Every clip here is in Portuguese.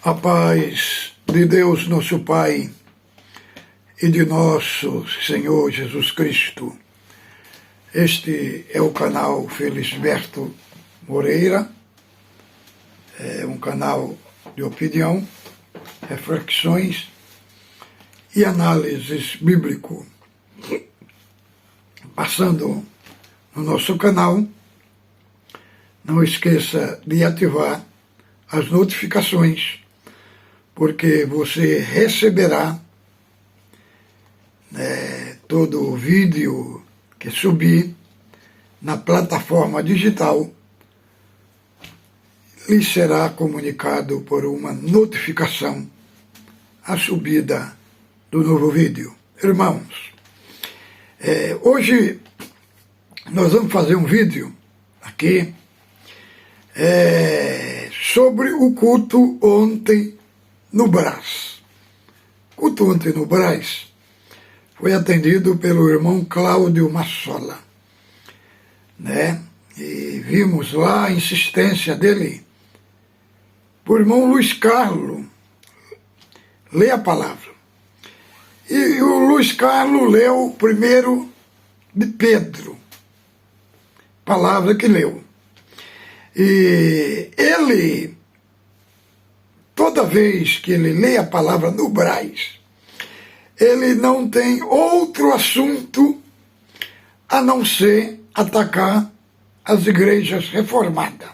A paz de Deus, nosso Pai, e de nosso Senhor Jesus Cristo. Este é o canal Felisberto Moreira, é um canal de opinião, reflexões e análises bíblico. Passando no nosso canal, não esqueça de ativar as notificações, porque você receberá todo o vídeo que subir na plataforma digital, lhe será comunicado por uma notificação a subida do novo vídeo. Irmãos, hoje nós vamos fazer um vídeo aqui sobre o culto ontem no Brás. O culto ontem no Brás foi atendido pelo irmão Cláudio Massola, E vimos lá a insistência dele por irmão Luiz Carlos ler a palavra. E o Luiz Carlos leu primeiro de Pedro, palavra que leu. E ele, toda vez que ele lê a palavra no Brás, ele não tem outro assunto a não ser atacar as igrejas reformadas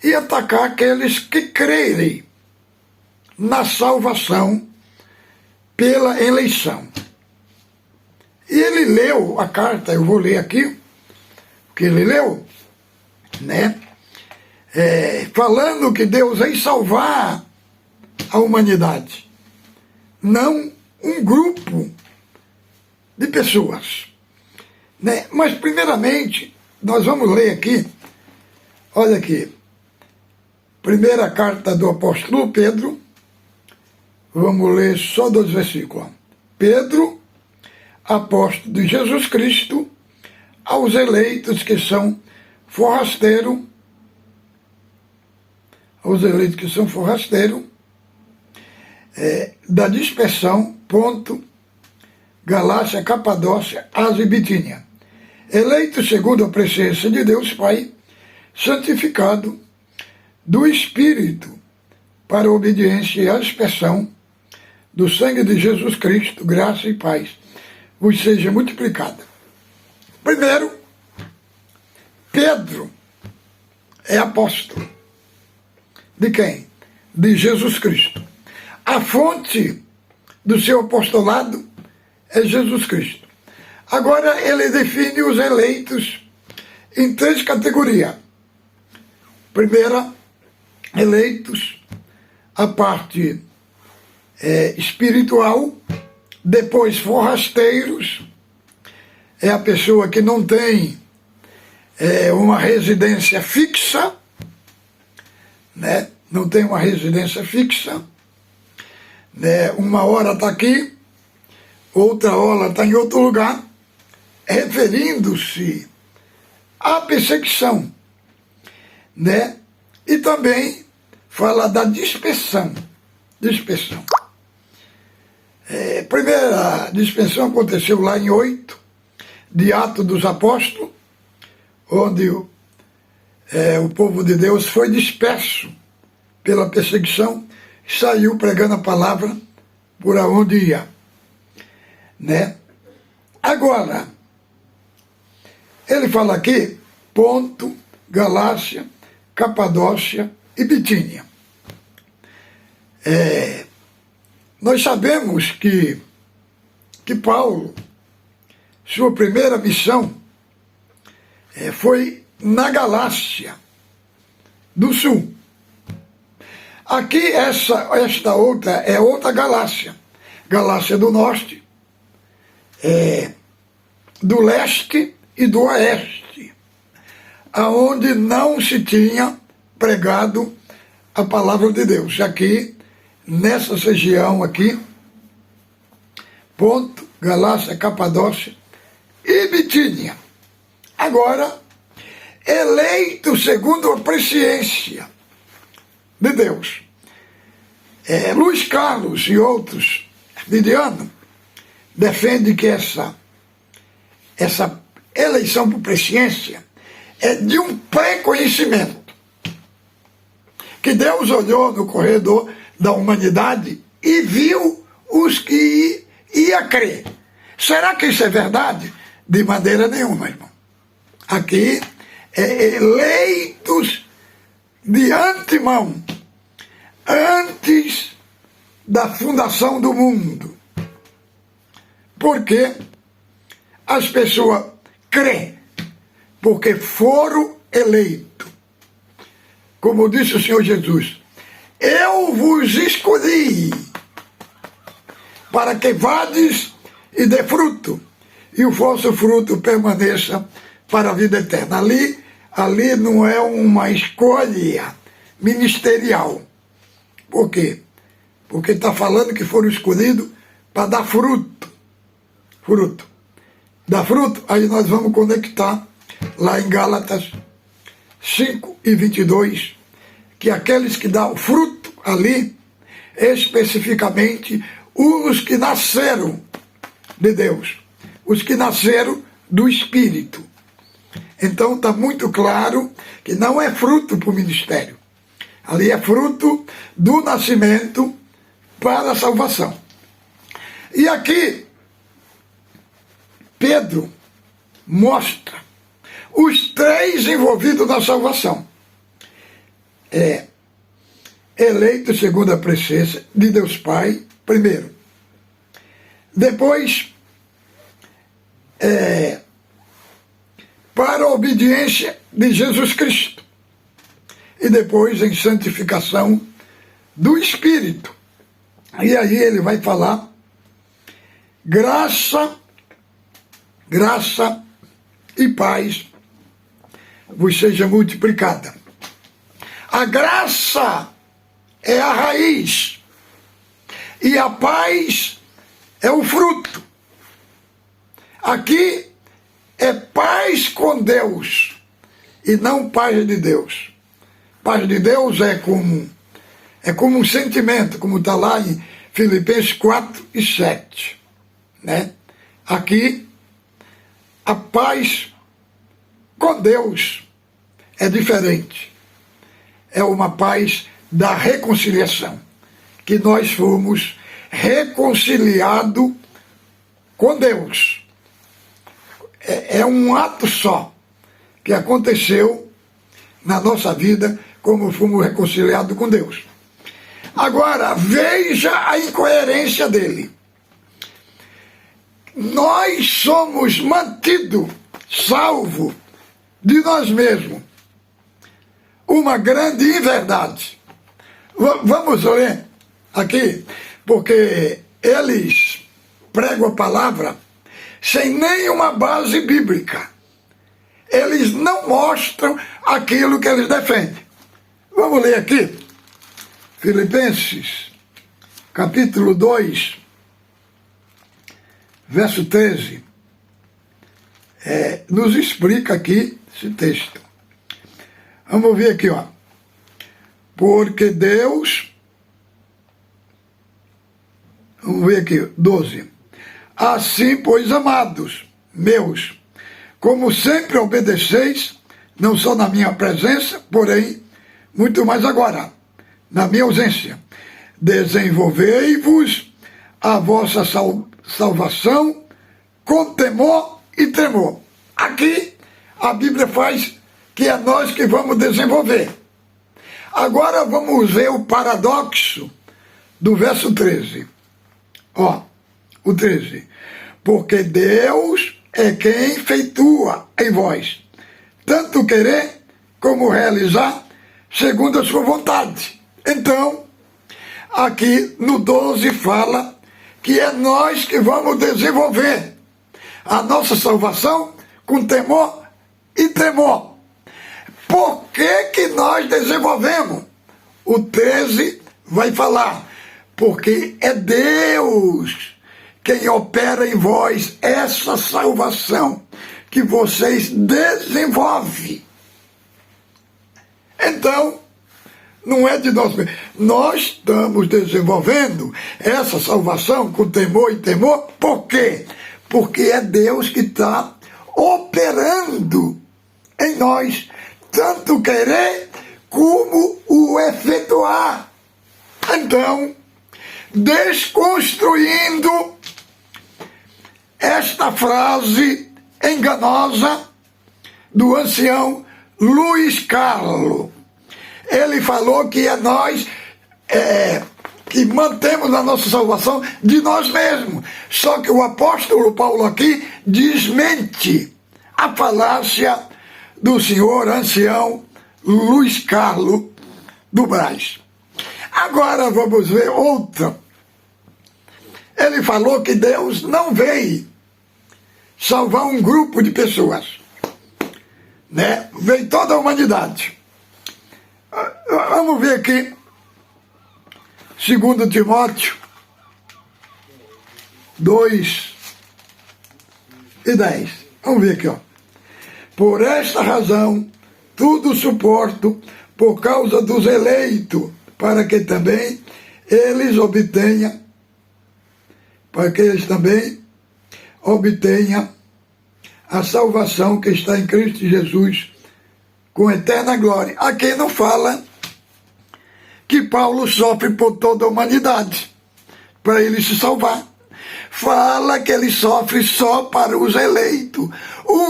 e atacar aqueles que crerem na salvação pela eleição. E ele leu a carta, eu vou ler aqui o que ele leu, falando que Deus vai salvar a humanidade, não um grupo de pessoas. Mas, primeiramente, nós vamos ler aqui, olha aqui, primeira carta do apóstolo Pedro, vamos ler só 2 versículos. Pedro, apóstolo de Jesus Cristo, aos eleitos que são forrasteiros, da dispersão, Ponto, Galácia, Capadócia, Ásia e Bitínia, eleitos segundo a presciência de Deus Pai, santificado do Espírito, para a obediência e a expressão do sangue de Jesus Cristo, graça e paz vos seja multiplicada. Primeiro, Pedro é apóstolo. De quem? De Jesus Cristo. A fonte do seu apostolado é Jesus Cristo. Agora ele define os eleitos em 3 categorias. Primeira, eleitos, a parte espiritual. Depois, forrasteiros, é a pessoa que não tem uma residência fixa, não tem uma residência fixa, uma hora está aqui, outra hora está em outro lugar, referindo-se à perseguição, e também fala da dispersão. Primeira dispersão aconteceu lá em 8 de Atos dos Apóstolos, onde o povo de Deus foi disperso pela perseguição, saiu pregando a palavra por aonde ia. Agora, ele fala aqui, Ponto, Galácia, Capadócia e Bitínia. Nós sabemos que Paulo, sua primeira missão foi na Galácia do Sul. Aqui esta outra é outra Galácia. Galácia do Norte, do Leste e do Oeste, aonde não se tinha pregado a palavra de Deus. Aqui, nessa região aqui, Ponto, Galácia, Capadócia e Bitínia. Agora, eleito segundo a presciência de Deus. Luiz Carlos e outros, Vidiano, defende que essa eleição por presciência é de um pré-conhecimento, que Deus olhou no corredor da humanidade e viu os que ia crer. Será que isso é verdade? De maneira nenhuma, irmão. Aqui é eleitos de antemão, antes da fundação do mundo. Porque as pessoas creem, porque foram eleitos. Como disse o Senhor Jesus, eu vos escolhi para que vades e dê fruto, e o vosso fruto permaneça para a vida eterna. Ali não é uma escolha ministerial. Por quê? Porque está falando que foram escolhidos para dar fruto. Fruto. Dar fruto, aí nós vamos conectar lá em Gálatas 5:22, que aqueles que dão fruto ali, especificamente os que nasceram de Deus, os que nasceram do Espírito. Então está muito claro que não é fruto para o ministério. Ali é fruto do nascimento para a salvação. E aqui, Pedro mostra os três envolvidos na salvação. Eleito segundo a presciência de Deus Pai, primeiro. Depois, para a obediência de Jesus Cristo. E depois em santificação do Espírito. E aí ele vai falar graça e paz vos seja multiplicada. A graça é a raiz e a paz é o fruto. Aqui é paz com Deus e não paz de Deus. Paz de Deus é como um sentimento, como está lá em Filipenses 4:7. Né? Aqui, a paz com Deus é diferente. É uma paz da reconciliação, que nós fomos reconciliados com Deus. É um ato só que aconteceu na nossa vida, como fomos reconciliados com Deus. Agora, veja a incoerência dele. Nós somos mantidos salvos de nós mesmos. Uma grande inverdade. Vamos ler aqui, porque eles pregam a palavra sem nenhuma base bíblica. Eles não mostram aquilo que eles defendem. Vamos ler aqui, Filipenses, capítulo 2, verso 13. Nos explica aqui esse texto. Vamos ver aqui, ó. Porque Deus... Vamos ver aqui, 12. Assim, pois, amados meus, como sempre obedeceis, não só na minha presença, porém, muito mais agora, na minha ausência, desenvolvei-vos a vossa salvação com temor e tremor. Aqui, a Bíblia faz que é nós que vamos desenvolver. Agora vamos ver o paradoxo do verso 13. Ó, o 13. Porque Deus é quem efetua em vós, tanto querer como realizar, segundo a sua vontade. Então, aqui no 12 fala que é nós que vamos desenvolver a nossa salvação com temor e tremor. Por que nós desenvolvemos? O 13 vai falar, porque é Deus quem opera em vós essa salvação que vocês desenvolvem. Então, não é de nós mesmos. Nós estamos desenvolvendo essa salvação com temor e temor. Por quê? Porque é Deus que está operando em nós, tanto querer como o efetuar. Então, desconstruindo esta frase enganosa do ancião Luiz Carlos. Ele falou que é nós que mantemos a nossa salvação de nós mesmos. Só que o apóstolo Paulo aqui desmente a falácia do senhor ancião Luiz Carlos do Braz. Agora vamos ver outra. Ele falou que Deus não veio salvar um grupo de pessoas, né? Veio toda a humanidade. Vamos ver aqui, 2 Timóteo 2:10. Vamos ver aqui, ó. Por esta razão, tudo suporto por causa dos eleitos, para que eles também obtenham a salvação que está em Cristo Jesus com eterna glória. Aqui não fala que Paulo sofre por toda a humanidade para ele se salvar. Fala que ele sofre só para os eleitos,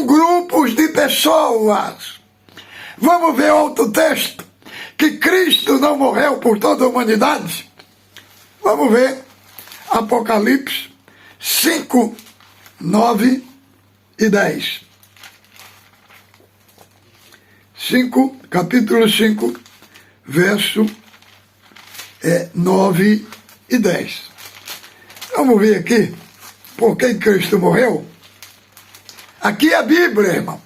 grupos de pessoas. Vamos ver outro texto, que Cristo não morreu por toda a humanidade. Vamos ver Apocalipse 5, 9 e 10. Capítulo 5, verso 9 e 10. Vamos ver aqui por que Cristo morreu. Aqui é a Bíblia, irmão.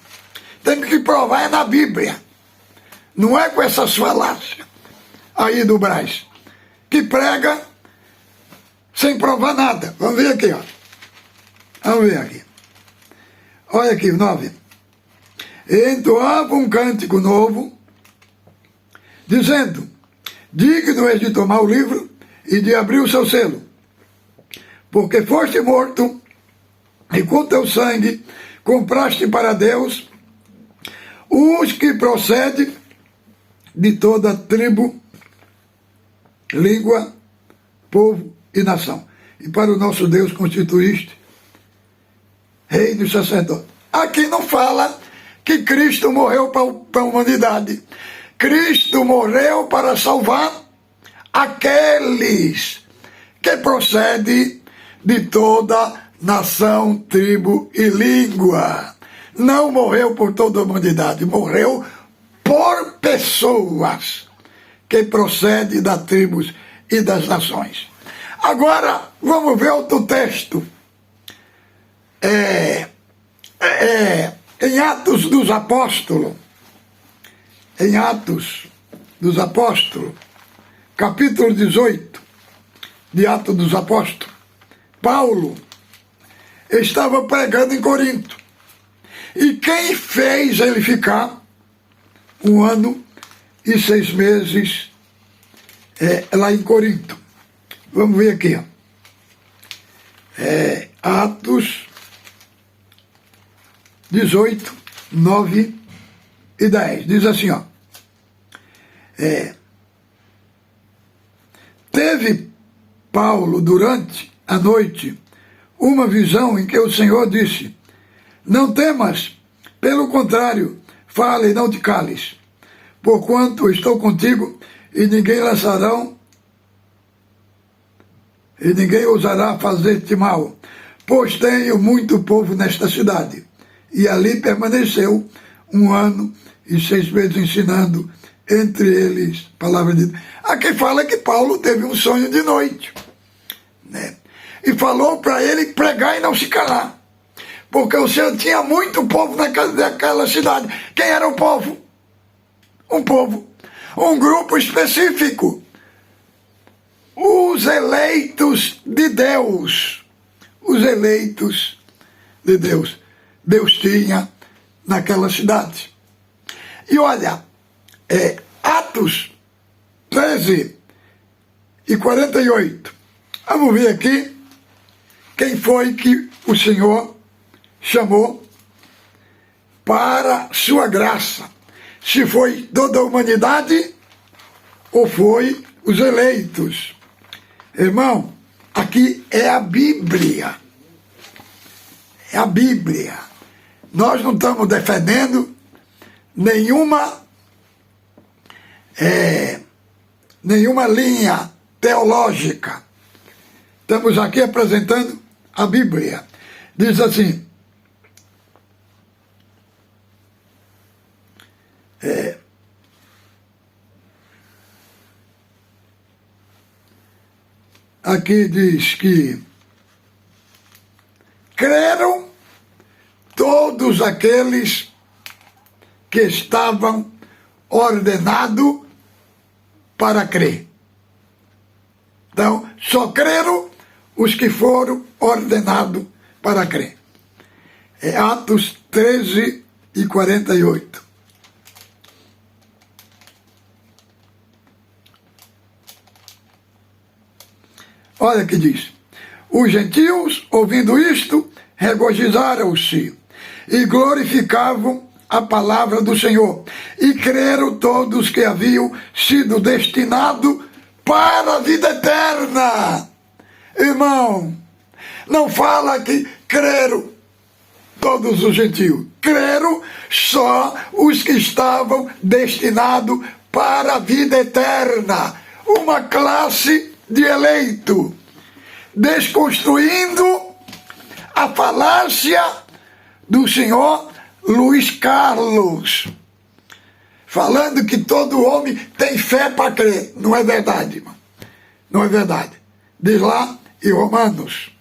Tem que provar, é na Bíblia. Não é com essas falácias aí do Braz, que prega sem provar nada. Vamos ver aqui, ó. Vamos ver aqui. Olha aqui, 9. Entoava um cântico novo, dizendo: digno és de tomar o livro e de abrir o seu selo, porque foste morto e com teu sangue compraste para Deus os que procedem de toda tribo, língua, povo e nação. E para o nosso Deus constituíste rei dos sacerdotes. Aqui não fala que Cristo morreu para a humanidade. Cristo morreu para salvar aqueles que procedem de toda nação, tribo e língua. Não morreu por toda a humanidade, morreu por pessoas que procedem das tribos e das nações. Agora, vamos ver outro texto. Em Atos dos Apóstolos, capítulo 18 de Atos dos Apóstolos, Paulo estava pregando em Corinto. E quem fez ele ficar 1 ano e 6 meses lá em Corinto? Vamos ver aqui, ó. Atos 18, 9 e 10. Diz assim, ó. Teve Paulo durante a noite uma visão em que o Senhor disse: não temas, pelo contrário, fale e não te cales, porquanto estou contigo e ninguém ousará fazer-te mal, pois tenho muito povo nesta cidade. E ali permaneceu 1 ano e 6 meses ensinando, entre eles, palavra de Deus. Aqui fala que Paulo teve um sonho de noite, né? E falou para ele pregar e não se calar, porque o Senhor tinha muito povo naquela cidade. Quem era o povo? Um grupo específico. Os eleitos de Deus. Os eleitos de Deus. Deus tinha naquela cidade. E olha, Atos 13 e 48. Vamos ver aqui quem foi que o Senhor chamou para sua graça. Se foi toda a humanidade ou foi os eleitos. Irmão, aqui é a Bíblia. É a Bíblia. Nós não estamos defendendo nenhuma linha teológica. Estamos aqui apresentando a Bíblia. Diz assim, aqui diz que creram todos aqueles que estavam ordenados para crer. Então, só creram os que foram ordenados para crer. É Atos 13 e 48. Olha que diz: os gentios, ouvindo isto, regozijaram-se e glorificavam a palavra do Senhor, e creram todos que haviam sido destinados para a vida eterna. Irmão, não fala que creram todos os gentios, creram só os que estavam destinados para a vida eterna, uma classe de eleito, desconstruindo a falácia do senhor Luiz Carlos, falando que todo homem tem fé para crer. Não é verdade, irmão. Não é verdade. Diz lá em Romanos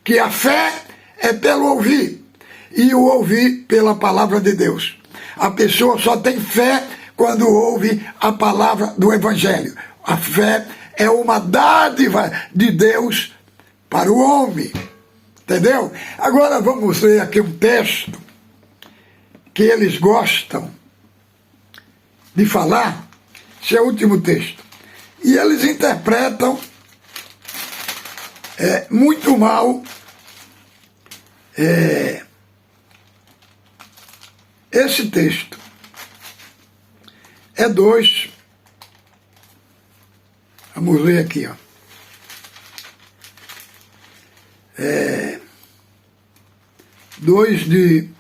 que a fé é pelo ouvir, e o ouvir pela palavra de Deus. A pessoa só tem fé quando ouve a palavra do Evangelho. A fé é uma dádiva de Deus para o homem. Entendeu? Agora vamos ler aqui um texto que eles gostam de falar. Esse é o último texto. E eles interpretam muito mal esse texto. É 2. Vamos ler aqui, ó. 2 de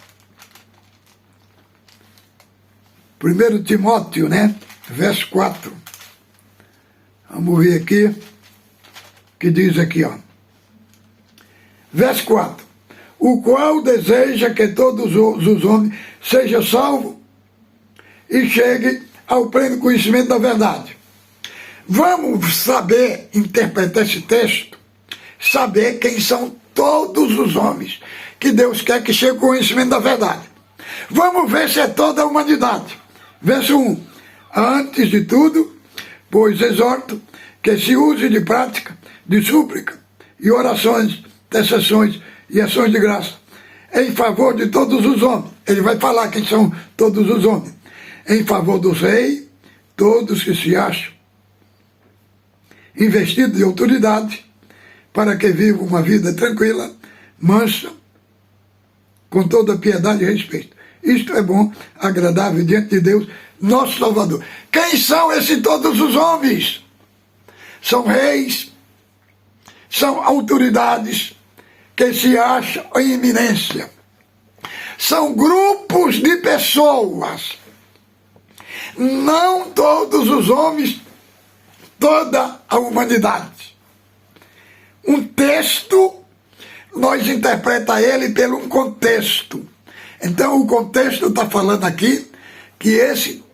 1 Timóteo, né? Verso 4. Vamos ver aqui, que diz aqui, ó. Verso 4. O qual deseja que todos os homens sejam salvos e cheguem ao pleno conhecimento da verdade. Vamos saber interpretar esse texto, saber quem são todos os homens que Deus quer que chegue ao conhecimento da verdade. Vamos ver se é toda a humanidade. Verso 1. Antes de tudo, pois exorto que se use de prática, de súplica e orações, intercessões e ações de graça em favor de todos os homens. Ele vai falar quem são todos os homens. Em favor dos reis, todos que se acham investidos de autoridade, para que vivam uma vida tranquila, mansa, com toda piedade e respeito. Isto é bom, agradável diante de Deus, nosso Salvador. Quem são esses todos os homens? São reis, são autoridades que se acham em eminência. São grupos de pessoas. Não todos os homens, toda a humanidade. Um texto, nós interpretamos ele pelo um contexto. Então o contexto está falando aqui que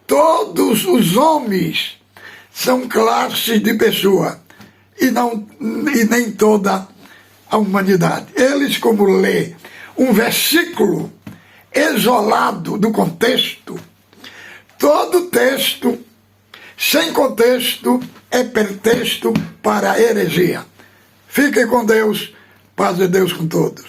todos os homens são classes de pessoa e nem toda a humanidade. Eles, como lê um versículo isolado do contexto, todo texto sem contexto é pretexto para a heresia. Fiquem com Deus, paz de Deus com todos.